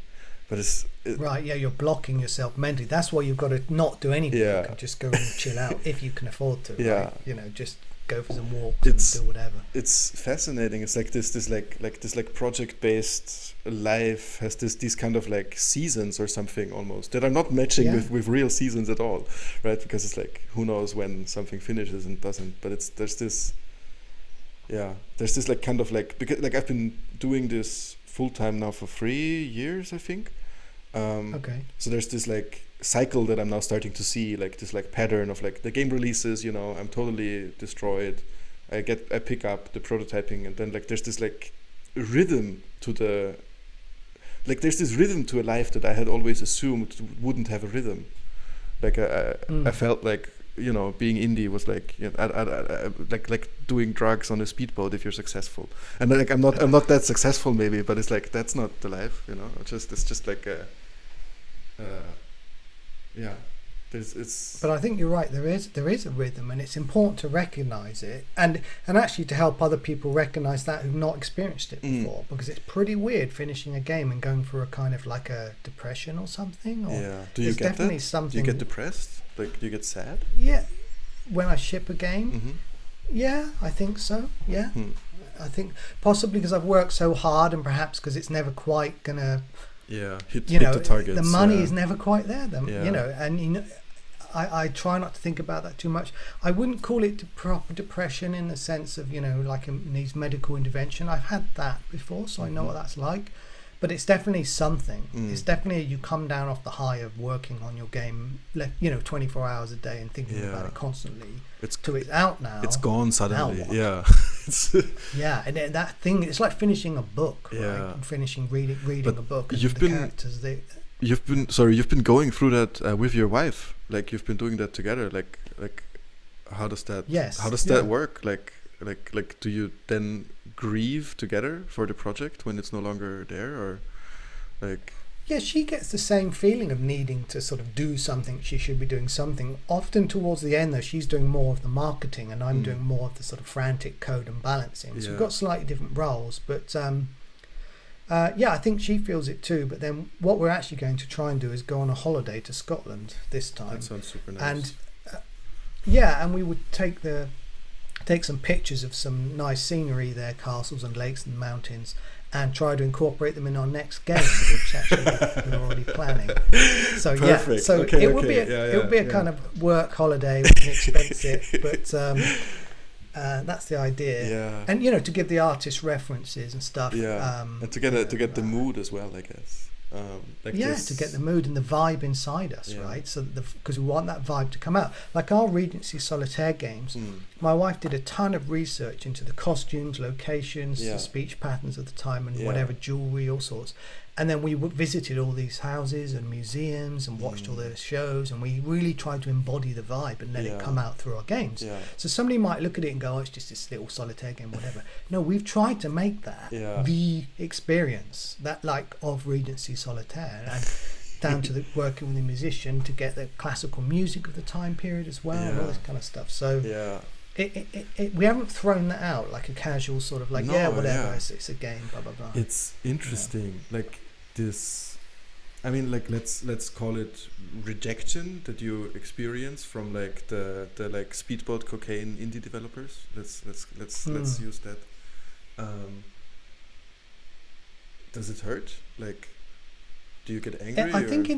But you're blocking yourself mentally. That's why you've got to not do anything. Yeah. You can just go and chill out if you can afford to. Yeah. Right? Just go for some walks and do whatever. It's fascinating. It's like this project based life has these kind of like seasons or something almost that are not matching with real seasons at all, right? Because it's like who knows when something finishes and doesn't. But there's this like kind of like, because like I've been doing this full time now for 3 years, I think. So there's this like cycle that I'm now starting to see, like this like pattern of like the game releases, I'm totally destroyed. I pick up the prototyping, and then like there's this like rhythm to a life that I had always assumed wouldn't have a rhythm. Like I felt like being indie was like like doing drugs on a speedboat if you're successful, and like I'm not that successful maybe, but it's like that's not the life, it's just like a But I think you're right. There is a rhythm, and it's important to recognise it, and actually to help other people recognise that who've not experienced it before, because it's pretty weird finishing a game and going through a kind of like a depression or something. Or do you get that? Something. Do you get depressed? Like, do you get sad? Yeah, when I ship a game. Yeah, I think so. Yeah, I think possibly because I've worked so hard, and perhaps because it's never quite gonna. Hit the targets. The money is never quite there. And I try not to think about that too much. I wouldn't call it proper depression in the sense of like needs medical intervention. I've had that before, so I know what that's like. But it's definitely something. It's definitely you come down off the high of working on your game, 24 hours a day and thinking about it constantly. It's out now. It's gone suddenly. Yeah. And then that thing, it's like finishing a book, right? Finishing reading a book. And You've the characters, you've been going through that with your wife. Like you've been doing that together. Like how does that Yes. how does Yeah. that work? Like do you then grieve together for the project when it's no longer there, or like Yeah, she gets the same feeling of needing to sort of do something. She should be doing something. Often towards the end, though, she's doing more of the marketing and I'm doing more of the sort of frantic code and balancing. So we've got slightly different roles. But yeah, I think she feels it too. But then what we're actually going to try and do is go on a holiday to Scotland this time. that sounds super nice. And yeah, and we would take some pictures of some nice scenery there, castles and lakes and mountains, and try to incorporate them in our next game, which actually we're already planning. So Perfect. yeah, so Okay, it would okay. be a kind of work holiday. We can expense it, but that's the idea. Yeah. And to give the artists references and stuff. Yeah. And to get the mood as well, I guess. To get the mood and the vibe inside us, right? So because we want that vibe to come out. Like our Regency Solitaire games, my wife did a ton of research into the costumes, locations, the speech patterns of the time, and whatever jewelry, all sorts. And then we visited all these houses and museums and watched all their shows, and we really tried to embody the vibe and let it come out through our games. Yeah. So somebody might look at it and go, "Oh, it's just this little solitaire game, whatever." No, we've tried to make that the experience of Regency Solitaire, and down to the working with the musician to get the classical music of the time period as well, and all this kind of stuff. So we haven't thrown that out like a casual sort of whatever. It's a game, blah blah blah. It's interesting, like this. I mean, like let's call it rejection that you experience from like the like speedboat cocaine indie developers. Let's use that. Does it hurt? Like, do you get angry? I think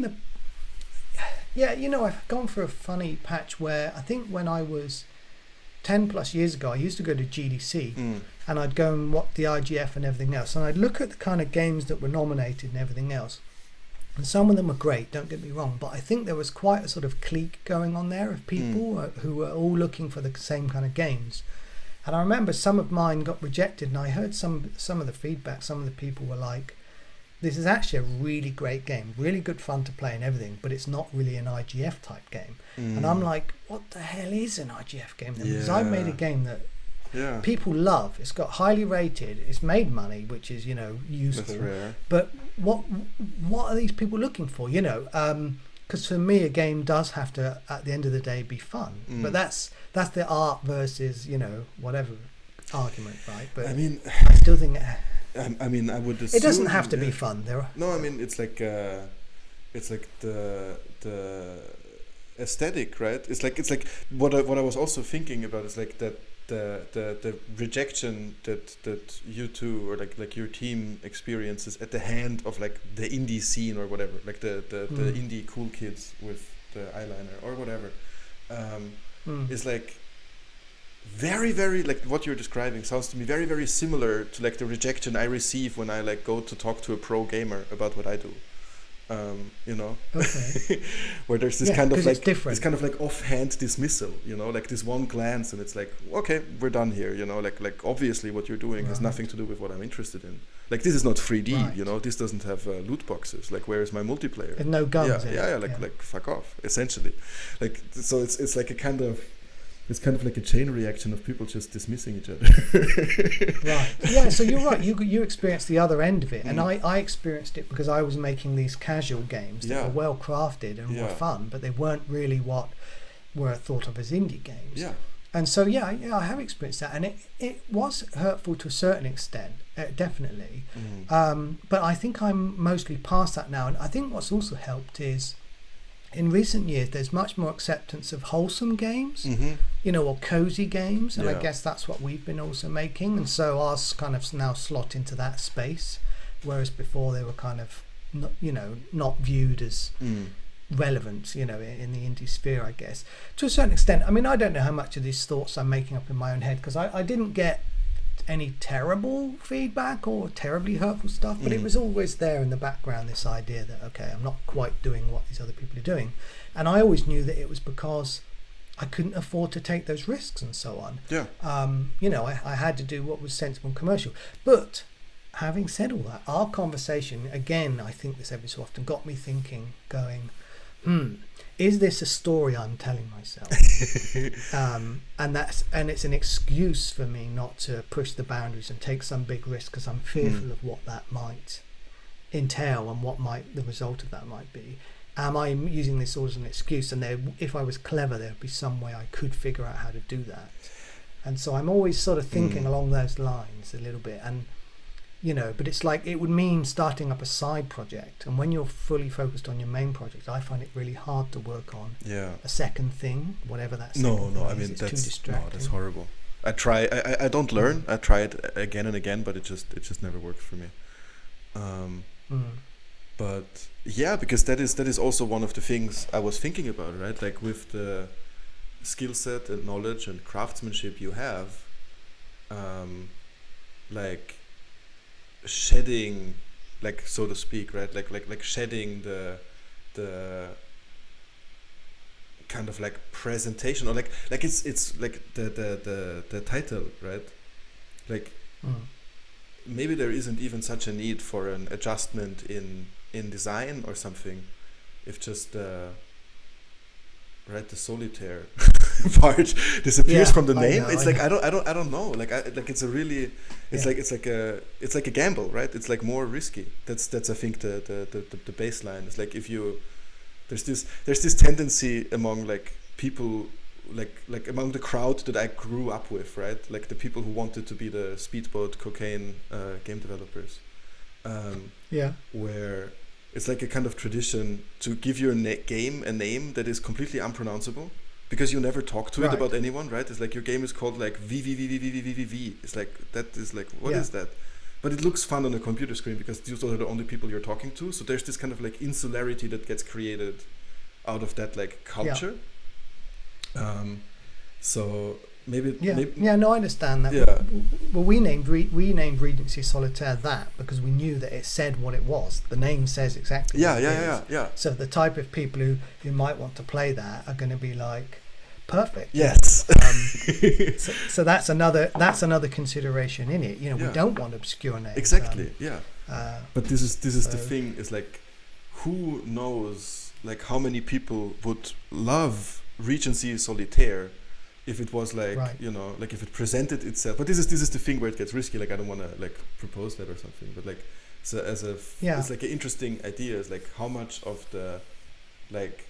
I've gone through a funny patch where I think when I was 10 plus years ago, I used to go to GDC and I'd go and watch the IGF and everything else, and I'd look at the kind of games that were nominated and everything else, and some of them were great, don't get me wrong, but I think there was quite a sort of clique going on there of people who were all looking for the same kind of games. And I remember some of mine got rejected, and I heard some of the feedback. Some of the people were like, this is actually a really great game, really good fun to play and everything, but it's not really an IGF type game. And I'm like, what the hell is an IGF game then? Because I made a game that people love. It's got highly rated. It's made money, which is, useful. That's rare. But what are these people looking for? Because for me, a game does have to, at the end of the day, be fun. But that's the art versus, whatever argument, right? But I mean, I still think I mean, I would assume it doesn't have to be fun. No, I mean, it's like the aesthetic, right? It's like what I was also thinking about is like that the rejection that you two or like your team experiences at the hand of like the indie scene or whatever, like the indie cool kids with the eyeliner or whatever, is like very, very, like what you're describing sounds to me very, very similar to like the rejection I receive when I like go to talk to a pro gamer about what I do. Okay. Where there's this kind of like different. this kind of like offhand dismissal, like this one glance, and it's like, okay, we're done here, like obviously what you're doing has nothing to do with what I'm interested in. Like this is not 3D, this doesn't have loot boxes. Like where is my multiplayer? And no guns. Like fuck off, essentially. Like so, it's like a kind of. It's kind of like a chain reaction of people just dismissing each other. Right. Yeah, so you're right. You experienced the other end of it. And I experienced it because I was making these casual games that were well crafted and were fun, but they weren't really what were thought of as indie games. Yeah. And so, I have experienced that. And it was hurtful to a certain extent, definitely. But I think I'm mostly past that now. And I think what's also helped is in recent years, there's much more acceptance of wholesome games, or cozy games, and I guess that's what we've been also making, and so ours kind of now slot into that space, whereas before they were kind of, not viewed as relevant, in the indie sphere, I guess. To a certain extent, I mean, I don't know how much of these thoughts I'm making up in my own head, because I didn't get any terrible feedback or terribly hurtful stuff, but it was always there in the background, this idea that, okay, I'm not quite doing what these other people are doing. And I always knew that it was because I couldn't afford to take those risks and so on. I had to do what was sensible and commercial. But having said all that, our conversation, again, I think this every so often, got me thinking, going, is this a story I'm telling myself? And it's an excuse for me not to push the boundaries and take some big risk because I'm fearful of what that might entail and what the result of that might be. Am I using this as an excuse? And if I was clever, there'd be some way I could figure out how to do that. And so I'm always sort of thinking along those lines a little bit. And, but it's like it would mean starting up a side project. And when you're fully focused on your main project, I find it really hard to work on a second thing, whatever that second thing is. I mean, it's too distracting. That's horrible. I try, I don't learn. I try it again and again, but it just never works for me. But yeah, because that is also one of the things I was thinking about, right? Like with the skill set and knowledge and craftsmanship you have, like shedding, like so to speak, right? Like shedding the kind of like presentation, or like it's like the title, right? Like maybe there isn't even such a need for an adjustment in design or something, if just the solitaire part disappears from the name. It's like I don't know. Like it's a really it's like a gamble, right? It's like more risky. That's I think the baseline. It's like if you there's this tendency among like people like among the crowd that I grew up with, right? Like the people who wanted to be the speedboat cocaine game developers, where it's like a kind of tradition to give your game a name that is completely unpronounceable because you never talk to it about anyone, right? It's like your game is called like VVVVVVVV. It's like that is like what is that? But it looks fun on a computer screen because these are the only people you're talking to. So there's this kind of like insularity that gets created out of that like culture. So maybe I understand that. Yeah. Well, we named Regency Solitaire that because we knew that it said what it was. The name says exactly what it is. Yeah. So the type of people who might want to play that are going to be like perfect. Yes. So that's another consideration in it. We don't want obscure names. Exactly. But this is the thing, is like who knows like how many people would love Regency Solitaire if it was like like if it presented itself. But this is the thing where it gets risky. Like I don't want to like propose that or something, but like so it's like an interesting idea. Is like how much of the like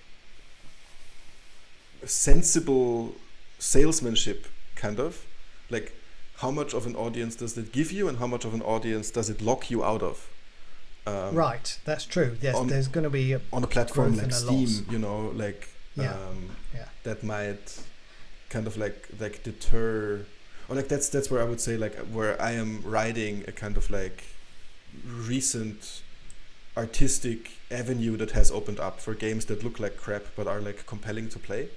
sensible salesmanship kind of like how much of an audience does it give you and how much of an audience does it lock you out of? Right, that's true. Yes, there's going to be on a platform like Steam, loss. That might kind of like deter, or like that's where I would say like where I am riding a kind of like recent artistic avenue that has opened up for games that look like crap but are like compelling to play.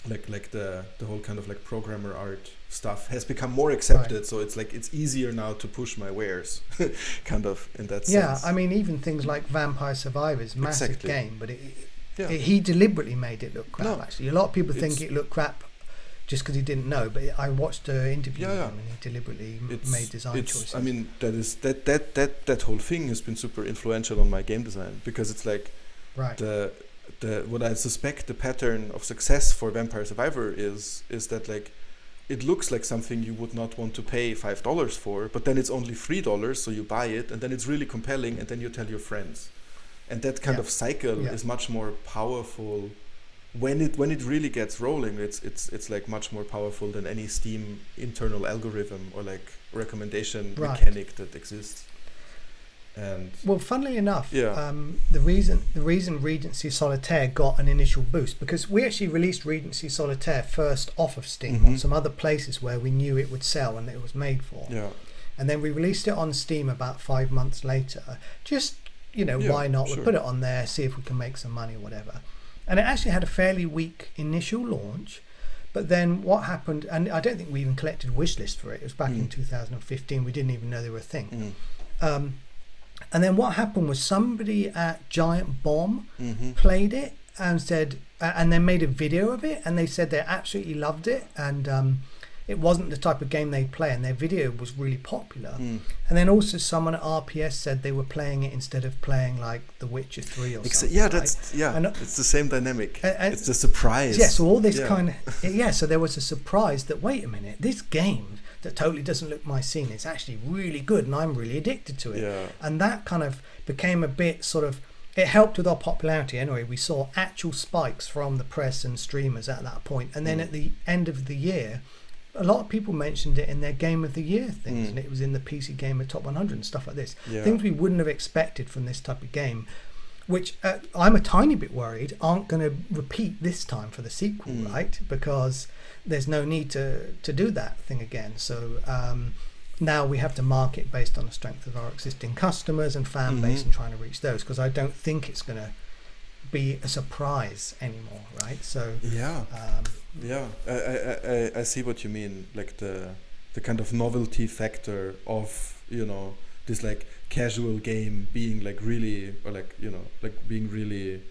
Like the whole kind of like programmer art stuff has become more accepted, so it's like it's easier now to push my wares kind of in that sense. I mean even things like Vampire Survivors, massive game, but he deliberately made it look crap. Actually, a lot of people think it looked crap just because he didn't know, but I watched an interview with him and he deliberately made design choices. I mean that whole thing has been super influential on my game design because it's like the what I suspect the pattern of success for Vampire Survivor is that like it looks like something you would not want to pay $5 for, but then it's only $3, so you buy it, and then it's really compelling, and then you tell your friends, and that kind of cycle is much more powerful when it really gets rolling. It's like much more powerful than any Steam internal algorithm or like recommendation mechanic that exists. And well, funnily enough, the reason Regency Solitaire got an initial boost because we actually released Regency Solitaire first off of Steam on some other places where we knew it would sell and it was made for. Yeah. And then we released it on Steam about 5 months later. Just why not? We'll put it on there, see if we can make some money or whatever. And it actually had a fairly weak initial launch. But then what happened, and I don't think we even collected wishlist for it. It was back in 2015. We didn't even know they were a thing. And then what happened was somebody at Giant Bomb played it and said, and then made a video of it, and they said they absolutely loved it, and it wasn't the type of game they'd play, and their video was really popular. Mm. And then also someone at RPS said they were playing it instead of playing like The Witcher 3 or something. Yeah, And, it's the same dynamic. and- It's the surprise. yeah, so all this Yeah. kind of so there was a surprise that, wait a minute, this game that totally doesn't look my scene is actually really good, and I'm really addicted to it. Yeah. And that kind of became a bit sort of, it helped with our popularity anyway. We saw actual spikes from the press and streamers at that point. And then at the end of the year, a lot of people mentioned it in their Game of the Year things, and it was in the PC Gamer Top 100 and stuff like this. Yeah. Things we wouldn't have expected from this type of game, which I'm a tiny bit worried aren't going to repeat this time for the sequel, right? Because there's no need to do that thing again. So now we have to market based on the strength of our existing customers and fan base and trying to reach those, because I don't think it's going to be a surprise anymore, right? So I see what you mean, like the kind of novelty factor of, you know, this like casual game being like really, or like, you know, like being really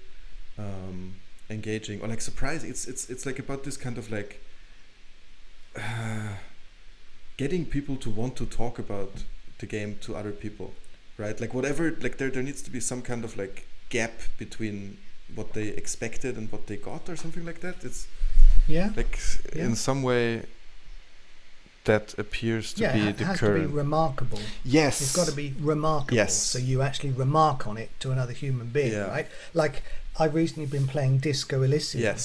engaging or like surprising. It's like about this kind of like getting people to want to talk about the game to other people, right? Like whatever, like there needs to be some kind of like gap between what they expected and what they got, or something like that. It's like in some way that appears to be it the has current. to be remarkable. Yes, It's got to be remarkable. Yes. So you actually remark on it to another human being, right? Like I've recently been playing Disco Elysium,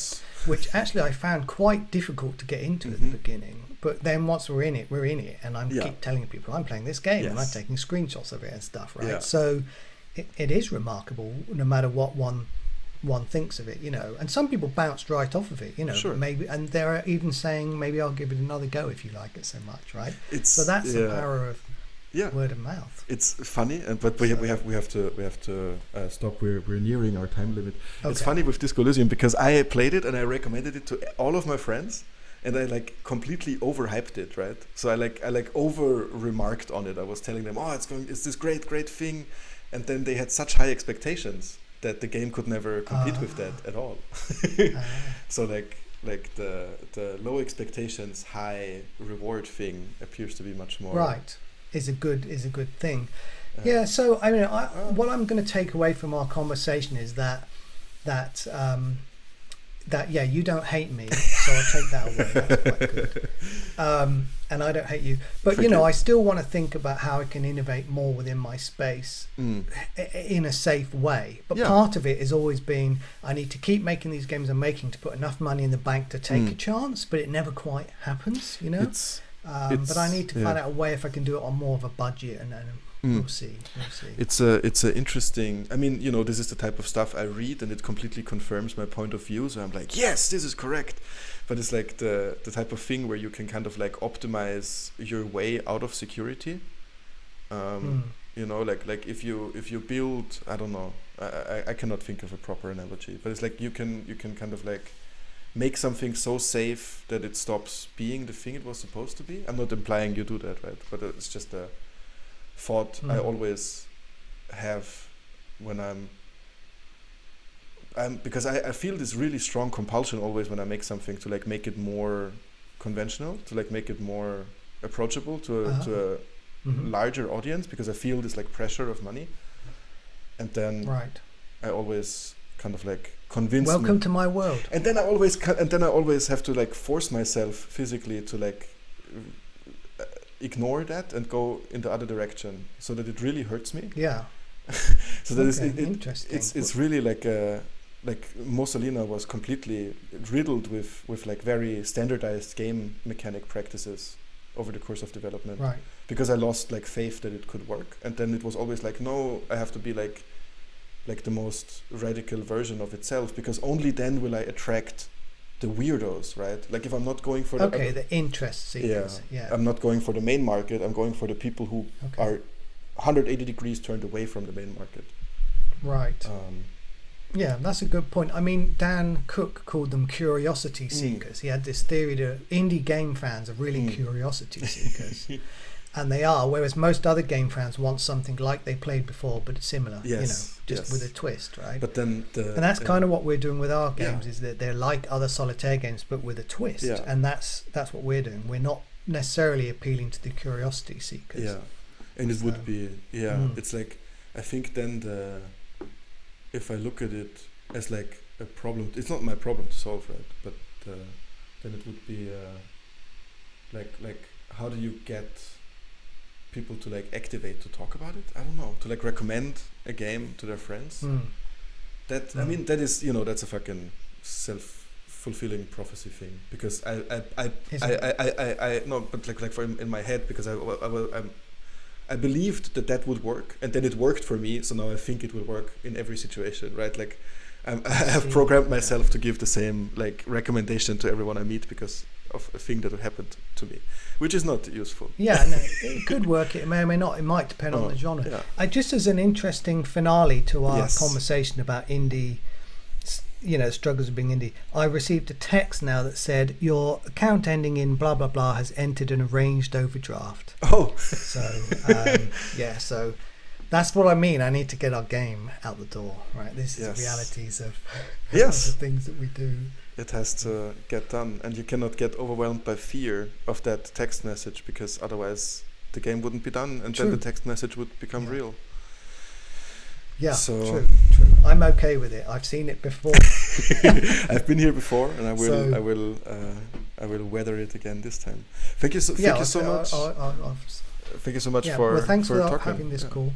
which actually I found quite difficult to get into at the beginning. But then once we're in it, and I keep telling people I'm playing this game and I'm taking screenshots of it and stuff, right? Yeah. So it is remarkable, no matter what one thinks of it, you know. And some people bounced right off of it, you know. Sure. Maybe, and they're even saying maybe I'll give it another go if you like it so much, right? So that's the power of word of mouth. It's funny, but we have to stop. We're nearing our time limit. Okay. It's funny with Disco Elysium because I played it and I recommended it to all of my friends, and I like completely overhyped it, right? So I like over remarked on it. I was telling them, oh, it's this great thing, and then they had such high expectations that the game could never compete with that at all. So like the low expectations, high reward thing appears to be much more is a good thing. So I mean, what I'm going to take away from our conversation is that you don't hate me, so I'll take that away. That's quite good. And I don't hate you, but you know, I still want to think about how I can innovate more within my space in a safe way. But part of it has always been I need to keep making these games I'm making to put enough money in the bank to take a chance, but it never quite happens, you know. But I need to find out a way if I can do it on more of a budget, and we'll see. It's a interesting. I mean, you know, this is the type of stuff I read, and it completely confirms my point of view. So I'm like, yes, this is correct. But it's like the type of thing where you can kind of like optimize your way out of security. You know, like if you build, I don't know, I cannot think of a proper analogy, but it's like you can kind of like make something so safe that it stops being the thing it was supposed to be. I'm not implying you do that, right? But it's just a thought I always have when I'm because I feel this really strong compulsion always when I make something to like make it more conventional, to like make it more approachable to a larger audience, because I feel this like pressure of money, and then I always kind of like convince welcome to my world, and then I always have to like force myself physically to like ignore that and go in the other direction, so that it really hurts me. So that interesting. It's really like Mussolina was completely riddled with like very standardized game mechanic practices over the course of development, because I lost like faith that it could work, and then it was always like, no, I have to be like the most radical version of itself, because only then will I attract the weirdos, right? Like if I'm not going for the interest seekers. I'm not going for the main market, I'm going for the people who are 180 degrees turned away from the main market. That's a good point. I mean, Dan Cook called them curiosity seekers. He had this theory that indie game fans are really curiosity seekers. And they are, whereas most other game fans want something like they played before, but it's similar. You know, just with a twist, right? But then and that's kind of what we're doing with our games, is that they're like other solitaire games but with a twist. And that's what we're doing. We're not necessarily appealing to the curiosity seekers. And it would be it's like, I think then if I look at it as like a problem, it's not my problem to solve, right? But then it would be like how do you get people to like activate to talk about it? I don't know, to like recommend a game to their friends. That I mean, that is, that's a fucking self-fulfilling prophecy thing, because I no, but like for in my head, because I believed that would work, and then it worked for me, so now I think it will work in every situation, right? Like I have programmed myself to give the same like recommendation to everyone I meet because of a thing that happened to me, which is not useful. Yeah, no, it could work. It may or may not. It might depend on the genre. Just as an interesting finale to our conversation about indie, struggles of being indie, I received a text now that said your account ending in blah blah blah has entered an arranged overdraft. Oh, so so that's what I mean. I need to get our game out the door, right? This is the realities of the things that we do. It has to get done, and you cannot get overwhelmed by fear of that text message, because otherwise the game wouldn't be done, and then the text message would become real. Yeah, so true. I'm okay with it. I've seen it before. I've been here before, and I will weather it again this time. Thank you so much. Thank you so much thanks for talking. having this call.